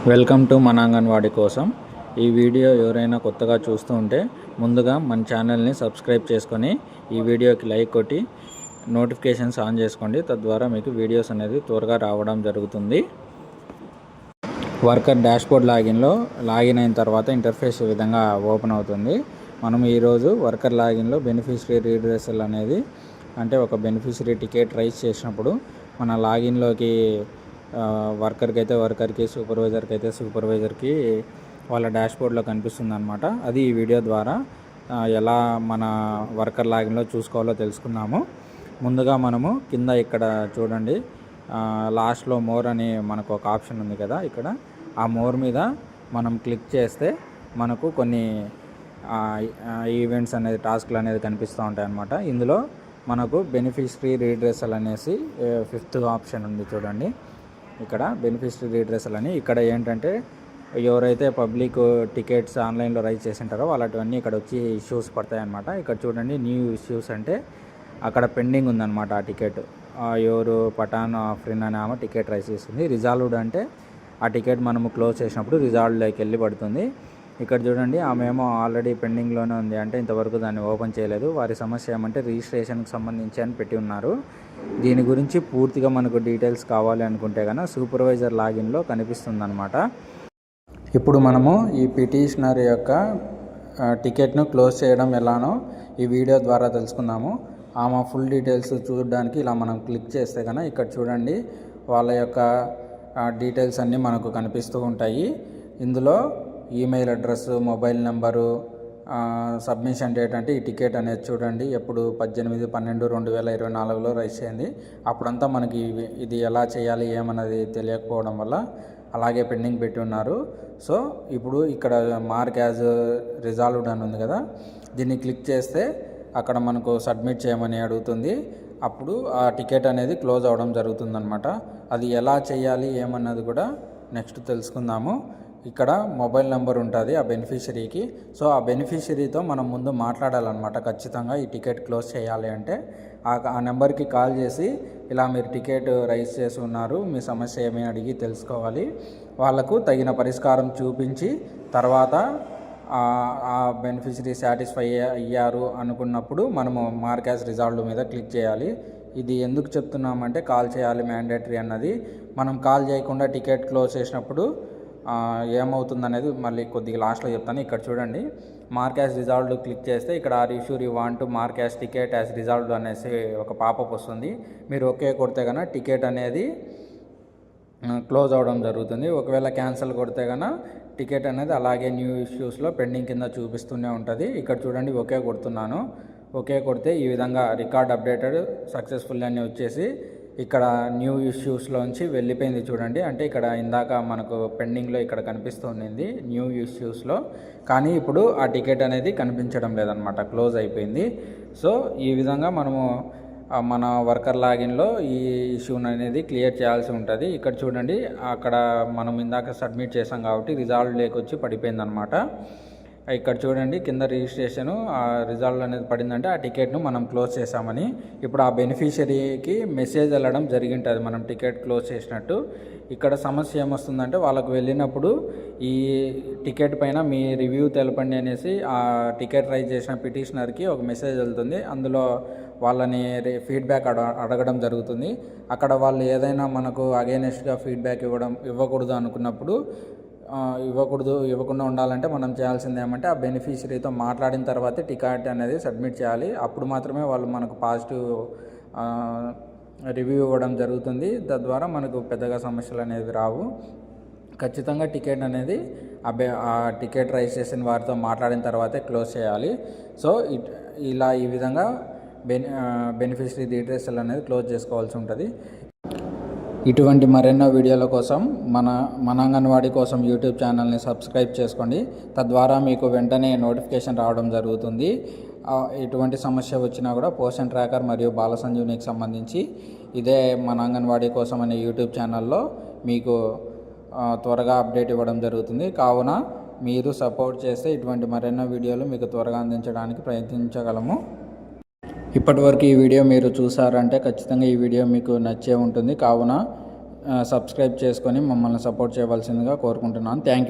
Welcome to మన అంగన్వాడీ కోసం. ఈ వీడియో ఎవరైనా కొత్తగా చూస్తూ ఉంటే ముందుగా మన ఛానల్ని సబ్స్క్రైబ్ చేసుకొని ఈ వీడియోకి లైక్ కొట్టి నోటిఫికేషన్స్ ఆన్ చేసుకోండి. తద్వారా మీకు వీడియోస్ అనేది త్వరగా రావడం జరుగుతుంది. వర్కర్ డాష్బోర్డ్ లాగిన్ అయిన తర్వాత ఇంటర్ఫేస్ ఈ విధంగా ఓపెన్ అవుతుంది. మనం ఈరోజు వర్కర్ లాగిన్లో బెనిఫిషరీ రీడ్రెసల్ అనేది అంటే ఒక బెనిఫిషరీ టికెట్ రైజ్ చేసినప్పుడు మన లాగిన్లోకి వర్కర్కి అయితే వర్కర్కి, సూపర్వైజర్కి అయితే సూపర్వైజర్కి వాళ్ళ డాష్బోర్డ్లో కనిపిస్తుంది అనమాట. అది ఈ వీడియో ద్వారా ఎలా మన వర్కర్ లాగిన్లో చూసుకోవాలో తెలుసుకున్నాము. ముందుగా మనము కింద ఇక్కడ చూడండి, లాస్ట్లో మోర్ అని మనకు ఒక ఆప్షన్ ఉంది కదా, ఇక్కడ ఆ మోర్ మీద మనం క్లిక్ చేస్తే మనకు కొన్ని ఈవెంట్స్ అనేది టాస్క్లు అనేది కనిపిస్తూ ఉంటాయి అన్నమాట. ఇందులో మనకు బెనిఫిషరీ రీడ్రెసల్ అనేసి 5th ఆప్షన్ ఉంది చూడండి. ఇక్కడ బెనిఫిషరీ రీడ్రెసల్ అని ఇక్కడ ఏంటంటే ఎవరైతే పబ్లిక్ టికెట్స్ ఆన్లైన్లో రైజ్ చేసింటారో వాళ్ళటివన్నీ ఇక్కడ వచ్చి ఇష్యూస్ పడతాయి అన్నమాట. ఇక్కడ చూడండి, న్యూ ఇష్యూస్ అంటే అక్కడ పెండింగ్ ఉందన్నమాట ఆ టికెట్. ఎవరు పఠాన్ ఆఫ్రిన్ అనే ఆమె టికెట్ రైజ్ చేస్తుంది. రిజాల్వ్డ్ అంటే ఆ టికెట్ మనము క్లోజ్ చేసినప్పుడు రిజాల్వ్డ్లోకి వెళ్ళి పడుతుంది. ఇక్కడ చూడండి, ఆమె ఏమో ఆల్రెడీ పెండింగ్లోనే ఉంది, అంటే ఇంతవరకు దాన్ని ఓపెన్ చేయలేదు. వారి సమస్య ఏమంటే రిజిస్ట్రేషన్కి సంబంధించి అని పెట్టి ఉన్నారు. దీని గురించి పూర్తిగా మనకు డీటెయిల్స్ కావాలి అనుకుంటే కనుక సూపర్వైజర్ లాగిన్లో కనిపిస్తుంది అనమాట. ఇప్పుడు మనము ఈ పిటిషనర్ యొక్క టికెట్ను క్లోజ్ చేయడం ఎలానో ఈ వీడియో ద్వారా తెలుసుకుందాము. ఆమె ఫుల్ డీటెయిల్స్ చూడడానికి ఇలా మనం క్లిక్ చేస్తే కనుక ఇక్కడ చూడండి, వాళ్ళ యొక్క డీటెయిల్స్ అన్నీ మనకు కనిపిస్తూ ఉంటాయి. ఇందులో email address, mobile number, submission date అంటే ఈ టికెట్ అనేది చూడండి ఎప్పుడు 18/12/2024లో రైజ్ అయింది. అప్పుడంతా మనకి ఇది ఎలా చేయాలి ఏమన్నది తెలియకపోవడం వల్ల అలాగే పెండింగ్ పెట్టి ఉన్నారు. సో ఇప్పుడు ఇక్కడ మార్క్ యాజ్ రిజాల్వ్డ్ అని ఉంది కదా, దీన్ని క్లిక్ చేస్తే అక్కడ మనకు సబ్మిట్ చేయమని అడుగుతుంది. అప్పుడు ఆ టికెట్ అనేది క్లోజ్ అవ్వడం జరుగుతుందన్నమాట. అది ఎలా చేయాలి ఏమన్నది కూడా నెక్స్ట్ తెలుసుకుందాము. ఇక్కడ మొబైల్ నెంబర్ ఉంటుంది ఆ బెనిఫిషరీకి. సో ఆ బెనిఫిషరీతో మనం ముందు మాట్లాడాలన్నమాట. ఖచ్చితంగా ఈ టికెట్ క్లోజ్ చేయాలి అంటే ఆ నెంబర్కి కాల్ చేసి ఇలా మీరు టికెట్ రైజ్ చేసి ఉన్నారు, మీ సమస్య ఏమీ అడిగి తెలుసుకోవాలి. వాళ్ళకు తగిన పరిష్కారం చూపించి తర్వాత ఆ బెనిఫిషరీ సాటిస్ఫై అయ్యారు అనుకున్నప్పుడు మనము మార్క్ యాజ్ రిజాల్వ్డ్ మీద క్లిక్ చేయాలి. ఇది ఎందుకు చెప్తున్నామంటే కాల్ చేయాలి మ్యాండేటరీ అన్నది. మనం కాల్ చేయకుండా టికెట్ క్లోజ్ చేసినప్పుడు ఏమవుతుందనేది మళ్ళీ కొద్దిగా లాస్ట్లో చెప్తాను. ఇక్కడ చూడండి, మార్క్ యాజ్ రిజాల్వ్డ్ క్లిక్ చేస్తే ఇక్కడ are you sure you want to mark as ticket as resolved అనేసి ఒక పాపప్ వస్తుంది. మీరు ఓకే కొడితే కనుక టికెట్ అనేది క్లోజ్ అవ్వడం జరుగుతుంది. ఒకవేళ క్యాన్సిల్ కొడితే కనుక టికెట్ అనేది అలాగే న్యూ ఇష్యూస్లో పెండింగ్ కింద చూపిస్తూనే ఉంటుంది. ఇక్కడ చూడండి, ఓకే కొడుతున్నాను. ఓకే కొడితే ఈ విధంగా రికార్డ్ అప్డేటెడ్ సక్సెస్ఫుల్ అని వచ్చేసి ఇక్కడ న్యూ ఇష్యూస్లోంచి వెళ్ళిపోయింది చూడండి. అంటే ఇక్కడ ఇందాక మనకు పెండింగ్లో ఇక్కడ కనిపిస్తుంది న్యూ ఇష్యూస్లో, కానీ ఇప్పుడు ఆ టికెట్ అనేది కనిపించడం లేదనమాట, క్లోజ్ అయిపోయింది. సో ఈ విధంగా మనము మన వర్కర్ లాగిన్లో ఈ ఇష్యూని అనేది క్లియర్ చేయాల్సి ఉంటుంది. ఇక్కడ చూడండి, అక్కడ మనం ఇందాక సబ్మిట్ చేసాం కాబట్టి రిజాల్వ్ లేకొచ్చి పడిపోయింది అనమాట. ఇక్కడ చూడండి కింద రిజిస్ట్రేషను రిజాల్వ్ అనేది పడిందంటే ఆ టికెట్ను మనం క్లోజ్ చేసామని. ఇప్పుడు ఆ బెనిఫిషరీకి మెసేజ్ వెళ్ళడం జరిగింటుంది మనం టికెట్ క్లోజ్ చేసినట్టు. ఇక్కడ సమస్య ఏమొస్తుందంటే వాళ్ళకు వెళ్ళినప్పుడు ఈ టికెట్ పైన మీ రివ్యూ తెలపండి అనేసి ఆ టికెట్ రైజ్ చేసిన పిటిషనర్కి ఒక మెసేజ్ వెళ్తుంది. అందులో వాళ్ళని ఫీడ్బ్యాక్ అడగడం జరుగుతుంది. అక్కడ వాళ్ళు ఏదైనా మనకు అగైనెస్ట్గా ఫీడ్బ్యాక్ ఇవ్వకూడదు అనుకున్నప్పుడు ఇవ్వకుండా ఉండాలంటే మనం చేయాల్సింది ఏమంటే ఆ బెనిఫిషరీతో మాట్లాడిన తర్వాతే టికెట్ అనేది సబ్మిట్ చేయాలి. అప్పుడు మాత్రమే వాళ్ళు మనకు పాజిటివ్ రివ్యూ ఇవ్వడం జరుగుతుంది. తద్వారా మనకు పెద్దగా సమస్యలు అనేవి రావు. ఖచ్చితంగా టికెట్ అనేది ఆ టికెట్ రైజ్ చేసిన వారితో మాట్లాడిన తర్వాతే క్లోజ్ చేయాలి. సో ఈ విధంగా బెనిఫిషరీ రీడ్రెసల్ అనేది క్లోజ్ చేసుకోవాల్సి ఉంటుంది. ఇటువంటి మరెన్నో వీడియోల కోసం మన అంగన్వాడీ కోసం యూట్యూబ్ ఛానల్ని సబ్స్క్రైబ్ చేసుకోండి. తద్వారా మీకు వెంటనే నోటిఫికేషన్ రావడం జరుగుతుంది. ఎటువంటి సమస్య వచ్చినా కూడా పోషన్ ట్రాకర్ మరియు బాల సంజీవనికి సంబంధించి ఇదే మన అంగన్వాడీ కోసం అనే యూట్యూబ్ ఛానల్లో మీకు త్వరగా అప్డేట్ ఇవ్వడం జరుగుతుంది. కావున మీరు సపోర్ట్ చేస్తే ఇటువంటి మరెన్నో వీడియోలు మీకు త్వరగా అందించడానికి ప్రయత్నించగలము. ఇప్పటివరకు ఈ వీడియో మీరు చూసారంటే ఖచ్చితంగా ఈ వీడియో మీకు నచ్చే ఉంటుంది. కావున సబ్స్క్రైబ్ చేసుకొని మమ్మల్ని సపోర్ట్ చేయవలసిందిగా కోరుకుంటున్నాను. Thank you.